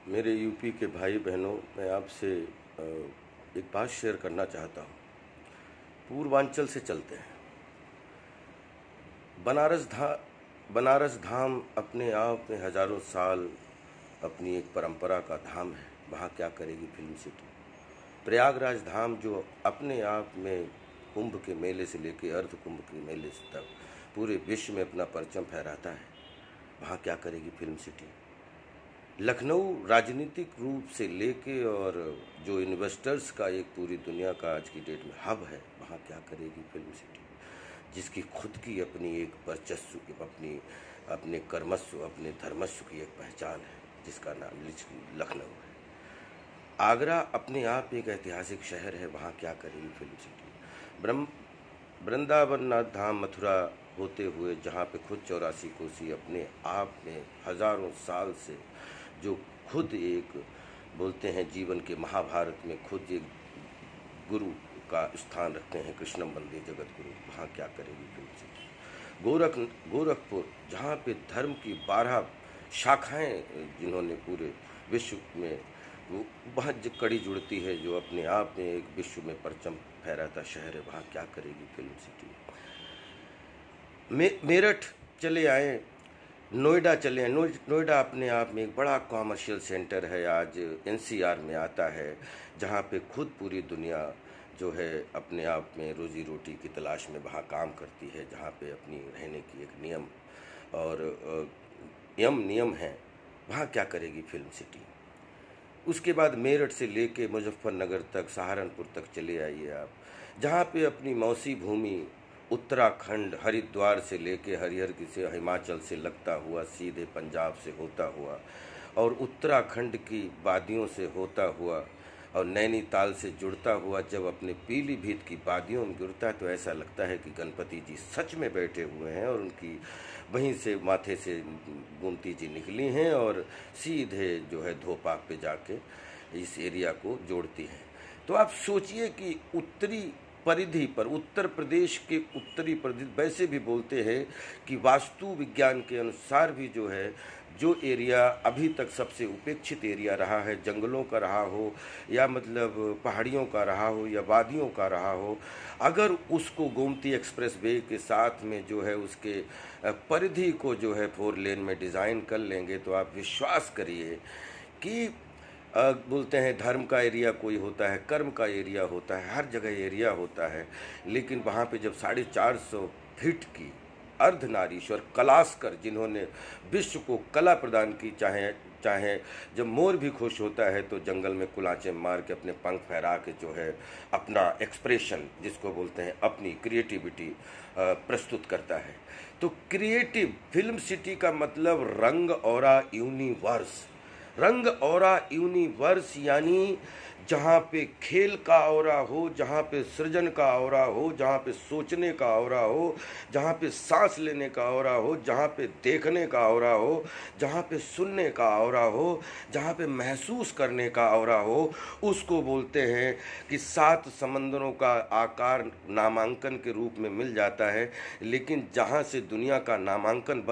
मेरे यूपी के भाई बहनों, मैं आपसे एक बात शेयर करना चाहता हूँ। पूर्वांचल से चलते हैं। बनारस धाम अपने आप में हजारों साल अपनी एक परंपरा का धाम है। वहाँ क्या करेगी फिल्म सिटी। प्रयागराज धाम जो अपने आप में कुंभ के मेले से लेकर अर्ध कुंभ के मेले तक पूरे विश्व में अपना परचम फहराता है, वहाँ क्या करेगी फिल्म सिटी। लखनऊ राजनीतिक रूप से लेके और जो इन्वेस्टर्स का एक पूरी दुनिया का आज की डेट में हब है, वहाँ क्या करेगी फिल्म सिटी, जिसकी खुद की अपनी एक वर्चस्व, अपने कर्मस्व, अपने धर्मस्व की एक पहचान है, जिसका नाम लखनऊ है। आगरा अपने आप एक ऐतिहासिक शहर है, वहाँ क्या करेगी फिल्म सिटी। वृंदावन नाथ धाम मथुरा होते हुए जहाँ पे खुद 84 कोसी अपने आप में हजारों साल से जो खुद एक बोलते हैं जीवन के महाभारत में खुद एक गुरु का स्थान रखते हैं, कृष्णम वंदे जगत गुरु, वहाँ क्या करेगी फिल्म सिटी। गोरखपुर जहाँ पे धर्म की 12 शाखाएं जिन्होंने पूरे विश्व में वहाँ जो कड़ी जुड़ती है, जो अपने आप में एक विश्व में परचम फहराता शहर है, वहाँ क्या करेगी फिल्म सिटी। मेरठ चले आए, नोएडा चले आए। नोएडा अपने आप में एक बड़ा कॉमर्शियल सेंटर है, आज एनसीआर में आता है, जहाँ पे खुद पूरी दुनिया जो है अपने आप में रोजी रोटी की तलाश में वहाँ काम करती है, जहाँ पे अपनी रहने की एक नियम और नियम है, वहाँ क्या करेगी फिल्म सिटी। उसके बाद मेरठ से लेके मुजफ्फरनगर तक, सहारनपुर तक चले आइए आप, जहाँ पे अपनी मौसी भूमि उत्तराखंड हरिद्वार से लेके हरिहर से हिमाचल से लगता हुआ सीधे पंजाब से होता हुआ और उत्तराखंड की वादियों से होता हुआ और नैनीताल से जुड़ता हुआ जब अपने पीलीभीत की वादियों में गिरता है तो ऐसा लगता है कि गणपति जी सच में बैठे हुए हैं और उनकी वहीं से माथे से गोमती जी निकली हैं और सीधे जो है धोपाक पे जाके इस एरिया को जोड़ती हैं। तो आप सोचिए कि उत्तरी परिधि पर, उत्तर प्रदेश के उत्तरी परिधि, वैसे भी बोलते हैं कि वास्तु विज्ञान के अनुसार भी जो है जो एरिया अभी तक सबसे उपेक्षित एरिया रहा है, जंगलों का रहा हो या मतलब पहाड़ियों का रहा हो या वादियों का रहा हो, अगर उसको गोमती एक्सप्रेस वे के साथ में जो है उसके परिधि को जो है 4 लेन में डिज़ाइन कर लेंगे तो आप विश्वास करिए कि बोलते हैं धर्म का एरिया कोई होता है, कर्म का एरिया होता है, हर जगह एरिया होता है, लेकिन वहाँ पे जब 450 फीट की अर्धनारीश्वर कलास्कर जिन्होंने विश्व को कला प्रदान की, चाहे जब मोर भी खुश होता है तो जंगल में कुलाचे मार के अपने पंख फहरा के जो है अपना एक्सप्रेशन जिसको बोलते हैं अपनी क्रिएटिविटी प्रस्तुत करता है। तो क्रिएटिव फिल्म सिटी का मतलब रंग औरा यूनिवर्स, रंग औरा यूनिवर्स, यानी जहाँ पे खेल का औरा हो, जहाँ पे सृजन का औरा हो, जहाँ पे सोचने का औरा हो, जहाँ पे सांस लेने का औरा हो, जहाँ पे देखने का औरा हो, जहाँ पे सुनने का औरा हो, जहाँ पे महसूस करने का औरा हो, उसको बोलते हैं कि 7 समंदरों का आकार नामांकन के रूप में मिल जाता है। लेकिन जहाँ से दुनिया का नामांकन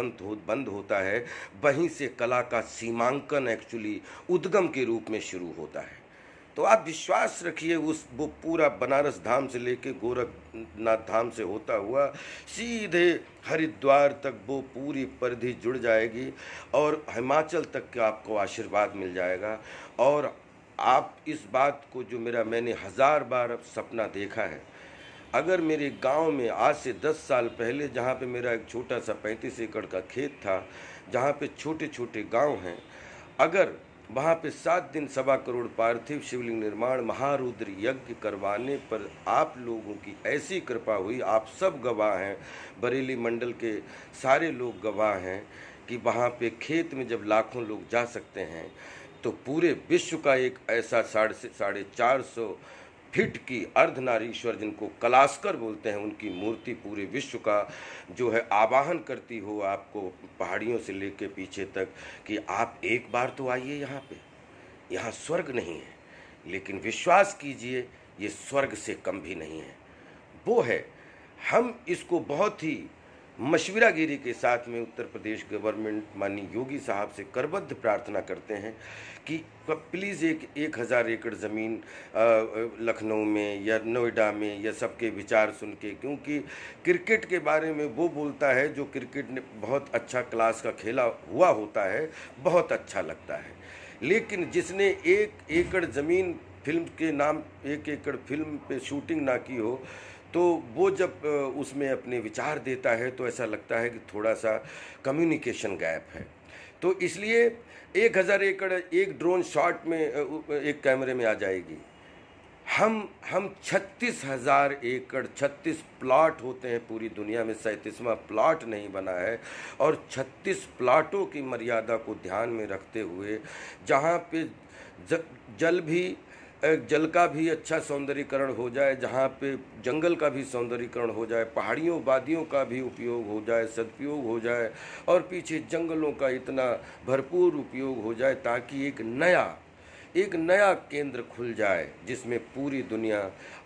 बंद होता है, वहीं से कला का सीमांकन एक्चुअली उद्गम के रूप में शुरू होता है। तो आप विश्वास रखिए वो पूरा बनारस धाम से लेके गोरखनाथ धाम से होता हुआ सीधे हरिद्वार तक वो पूरी परिधि जुड़ जाएगी और हिमाचल तक का आपको आशीर्वाद मिल जाएगा। और आप इस बात को जो मैंने 1000 बार सपना देखा है, अगर मेरे गांव में आज से 10 साल पहले जहाँ पे मेरा एक छोटा सा 35 एकड़ का खेत था, जहाँ पे छोटे छोटे गांव हैं, अगर वहाँ पे 7 दिन 1.25 करोड़ पार्थिव शिवलिंग निर्माण महारुद्र यज्ञ करवाने पर आप लोगों की ऐसी कृपा हुई, आप सब गवाह हैं, बरेली मंडल के सारे लोग गवाह हैं कि वहाँ पे खेत में जब लाखों लोग जा सकते हैं तो पूरे विश्व का एक ऐसा 450 फीट की अर्धनारीश्वर जिनको कलास्कर बोलते हैं, उनकी मूर्ति पूरे विश्व का जो है आवाहन करती हो आपको पहाड़ियों से लेके पीछे तक कि आप एक बार तो आइए यहाँ पे। यहाँ स्वर्ग नहीं है, लेकिन विश्वास कीजिए ये स्वर्ग से कम भी नहीं है। वो है, हम इसको बहुत ही मशविरागिरी के साथ में उत्तर प्रदेश गवर्नमेंट माननीय योगी साहब से करबद्ध प्रार्थना करते हैं कि प्लीज़ 1,000 एकड़ ज़मीन लखनऊ में या नोएडा में या सबके विचार सुन के, क्योंकि क्रिकेट के बारे में वो बोलता है जो क्रिकेट ने बहुत अच्छा क्लास का खेला हुआ होता है, बहुत अच्छा लगता है, लेकिन जिसने 1 एकड़ ज़मीन फिल्म के नाम 1 एकड़ फिल्म पे शूटिंग ना की हो, तो वो जब उसमें अपने विचार देता है तो ऐसा लगता है कि थोड़ा सा कम्युनिकेशन गैप है। तो इसलिए 1,000 एकड़ एक ड्रोन शॉट में एक कैमरे में आ जाएगी। हम 36,000 एकड़ 36 प्लॉट होते हैं पूरी दुनिया में, 37वां प्लॉट नहीं बना है, और 36 प्लॉटों की मर्यादा को ध्यान में रखते हुए जहाँ पे जल का भी अच्छा सौंदर्यीकरण हो जाए, जहाँ पे जंगल का भी सौंदर्यीकरण हो जाए, पहाड़ियों वादियों का भी उपयोग हो जाए, सदुपयोग हो जाए, और पीछे जंगलों का इतना भरपूर उपयोग हो जाए ताकि एक नया केंद्र खुल जाए जिसमें पूरी दुनिया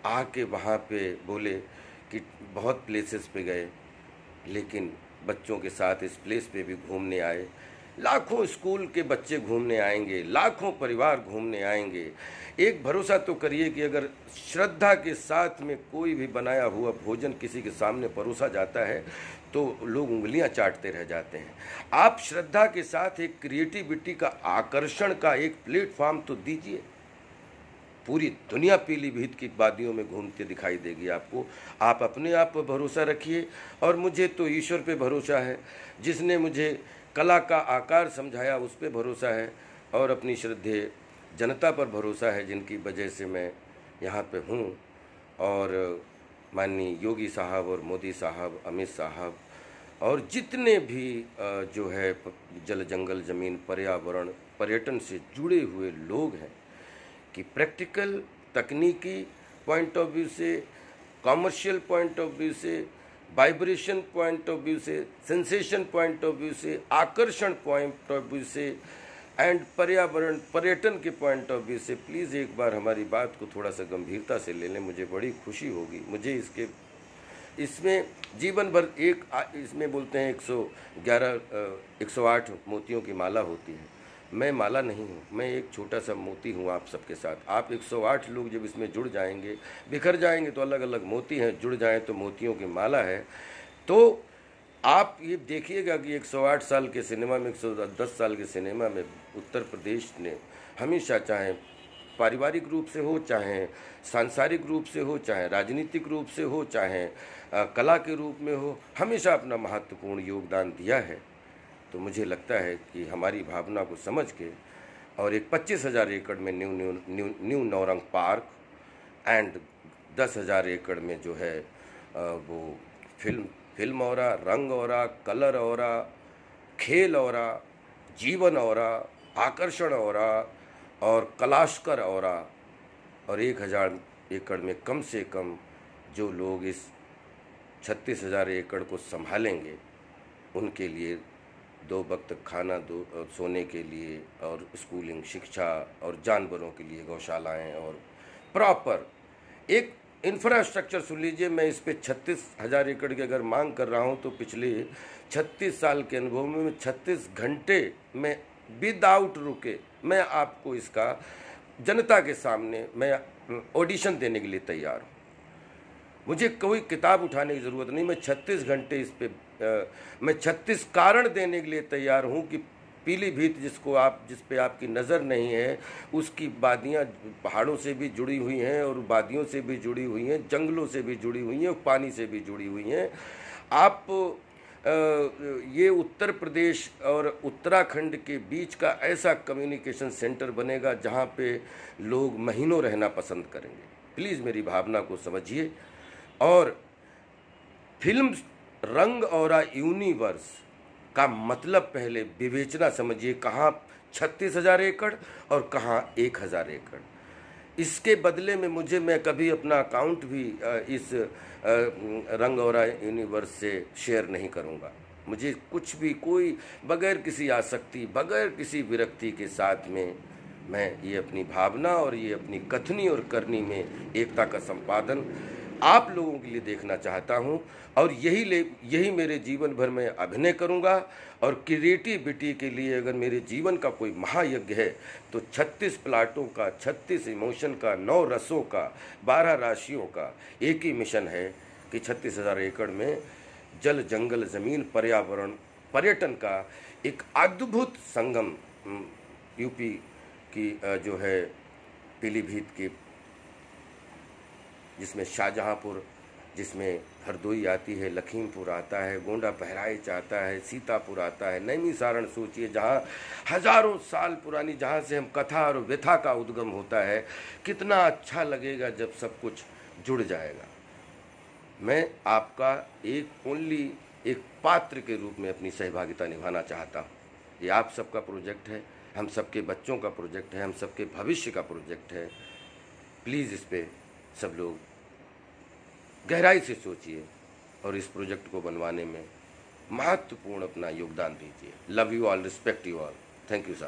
आके वहाँ पे बोले कि बहुत प्लेसेस पे गए, लेकिन बच्चों के साथ इस प्लेस पे भी घूमने आए। लाखों स्कूल के बच्चे घूमने आएंगे, लाखों परिवार घूमने आएंगे। एक भरोसा तो करिए कि अगर श्रद्धा के साथ में कोई भी बनाया हुआ भोजन किसी के सामने परोसा जाता है तो लोग उंगलियां चाटते रह जाते हैं। आप श्रद्धा के साथ एक क्रिएटिविटी का आकर्षण का एक प्लेटफॉर्म तो दीजिए। पूरी दुनिया पीलीभीत की वादियों में घूमते दिखाई देगी आपको। आप अपने आप पर भरोसा रखिए, और मुझे तो ईश्वर पे भरोसा है, जिसने मुझे कला का आकार समझाया उस पे भरोसा है, और अपनी श्रद्धेय जनता पर भरोसा है जिनकी वजह से मैं यहाँ पे हूँ। और माननीय योगी साहब और मोदी साहब, अमित साहब और जितने भी जो है जल जंगल ज़मीन पर्यावरण पर्यटन से जुड़े हुए लोग हैं कि प्रैक्टिकल तकनीकी पॉइंट ऑफ व्यू से, कॉमर्शियल पॉइंट ऑफ व्यू से, वाइब्रेशन पॉइंट ऑफ व्यू से, सेंसेशन पॉइंट ऑफ व्यू से, आकर्षण पॉइंट ऑफ व्यू से एंड पर्यावरण पर्यटन के पॉइंट ऑफ व्यू से प्लीज़ एक बार हमारी बात को थोड़ा सा गंभीरता से ले लें। मुझे बड़ी खुशी होगी। मुझे इसमें जीवन भर इसमें बोलते हैं 108 मोतियों की माला होती है। मैं माला नहीं हूँ, मैं एक छोटा सा मोती हूँ आप सबके साथ। आप 108 लोग जब इसमें जुड़ जाएंगे, बिखर जाएंगे तो अलग अलग मोती हैं, जुड़ जाएं तो मोतियों की माला है। तो आप ये देखिएगा कि 108 साल के सिनेमा में, 110 साल के सिनेमा में उत्तर प्रदेश ने हमेशा, चाहे पारिवारिक रूप से हो, चाहे सांसारिक रूप से हो, चाहे राजनीतिक रूप से हो, चाहे कला के रूप में हो, हमेशा अपना महत्वपूर्ण योगदान दिया है। तो मुझे लगता है कि हमारी भावना को समझ के और एक 25,000 एकड़ में न्यू नौरंग पार्क एंड 10,000 एकड़ में जो है वो फिल्म औरा, रंग औरा, कलर औरा, खेल औरा, जीवन औरा, आकर्षण औरा और कलाश्कर औरा, और 1,000 एकड़ में कम से कम जो लोग इस 36,000 एकड़ को संभालेंगे उनके लिए 2 वक्त खाना, 2 सोने के लिए, और स्कूलिंग, शिक्षा, और जानवरों के लिए गौशालाएं, और प्रॉपर एक इंफ्रास्ट्रक्चर। सुन लीजिए, मैं इस पे 36,000 एकड़ की अगर मांग कर रहा हूँ तो पिछले 36 साल के अनुभव में 36 घंटे में विदाउट रुके मैं आपको इसका जनता के सामने मैं ऑडिशन देने के लिए तैयार हूँ। मुझे कोई किताब उठाने की ज़रूरत नहीं। मैं 36 घंटे इस पे मैं 36 कारण देने के लिए तैयार हूँ कि पीलीभीत जिस पे आपकी नज़र नहीं है, उसकी वादियाँ पहाड़ों से भी जुड़ी हुई हैं, और वादियों से भी जुड़ी हुई हैं, जंगलों से भी जुड़ी हुई हैं, और पानी से भी जुड़ी हुई हैं। आप ये उत्तर प्रदेश और उत्तराखंड के बीच का ऐसा कम्युनिकेशन सेंटर बनेगा जहाँ पे लोग महीनों रहना पसंद करेंगे। प्लीज़ मेरी भावना को समझिए। और फिल्म रंग औरा यूनिवर्स का मतलब पहले विवेचना समझिए, कहाँ 36,000 एकड़ और कहाँ 1,000 एकड़। इसके बदले में मैं कभी अपना अकाउंट भी इस रंग औरा यूनिवर्स से शेयर नहीं करूँगा। मुझे कुछ भी, कोई बगैर किसी आसक्ति, बगैर किसी विरक्ति के साथ में मैं ये अपनी भावना और ये अपनी कथनी और करनी में एकता का संपादन आप लोगों के लिए देखना चाहता हूं और यही मेरे जीवन भर में अभिनय करूंगा। और क्रिएटिविटी के लिए अगर मेरे जीवन का कोई महायज्ञ है तो 36 प्लाटों का, 36 इमोशन का, 9 रसों का, 12 राशियों का एक ही मिशन है कि 36,000 एकड़ में जल, जंगल, ज़मीन, पर्यावरण, पर्यटन का एक अद्भुत संगम यूपी की जो है पीलीभीत की, जिसमें शाहजहांपुर, जिसमें हरदोई आती है, लखीमपुर आता है, गोंडा बहराइच आता है, सीतापुर आता है, नैमिषारण सोचिए जहाँ हजारों साल पुरानी, जहाँ से हम कथा और व्यथा का उद्गम होता है। कितना अच्छा लगेगा जब सब कुछ जुड़ जाएगा। मैं आपका एक पात्र के रूप में अपनी सहभागिता निभाना चाहता हूँ। ये आप सबका प्रोजेक्ट है, हम सबके बच्चों का प्रोजेक्ट है, हम सबके भविष्य का प्रोजेक्ट है। प्लीज़ इस पे सब लोग गहराई से सोचिए और इस प्रोजेक्ट को बनवाने में महत्वपूर्ण अपना योगदान दीजिए। Love you all, respect you all, thank you साहब।